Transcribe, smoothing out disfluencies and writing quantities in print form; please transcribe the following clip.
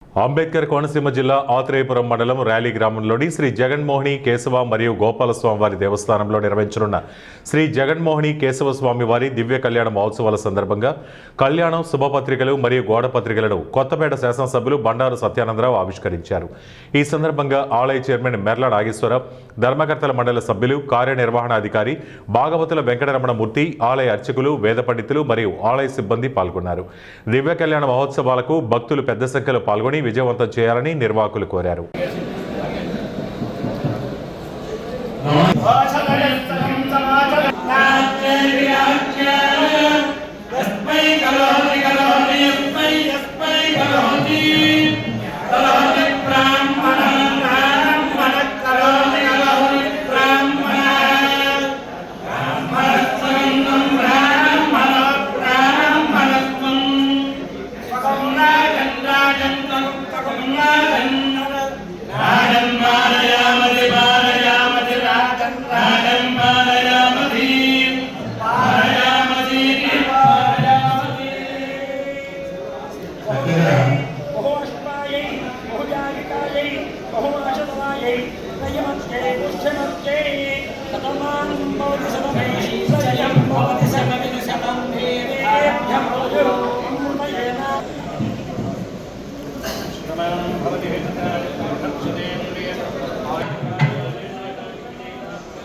అంబేద్కర్ కోనసీమ జిల్లా ఆత్రేయపురం మండలం ర్యాలీ గ్రామంలోని శ్రీ జగన్మోహిని కేశవ మరియు గోపాలస్వామి వారి దేవస్థానంలో నిర్వహించనున్న శ్రీ జగన్మోహిని కేశవ స్వామి వారి దివ్య కళ్యాణ మహోత్సవాల సందర్భంగా కళ్యాణం శుభపత్రికలు మరియు గోడ పత్రికలను కొత్తపేట శాసనసభ్యులు బండారు సత్యానందరావు ఆవిష్కరించారు. ఈ సందర్భంగా ఆలయ చైర్మన్ మెర్ల నాగేశ్వరరావు, ధర్మకర్తల మండలి సభ్యులు, కార్యనిర్వహణాధికారి భాగవతుల వెంకటరమణమూర్తి, ఆలయ అర్చకులు, వేద పండితులు మరియు ఆలయ సిబ్బంది పాల్గొన్నారు. దివ్య కళ్యాణ మహోత్సవాలకు భక్తులు పెద్ద సంఖ్యలో పాల్గొని విజయవంతం చేయాలని నిర్వాహకులు కోరారు. Jaya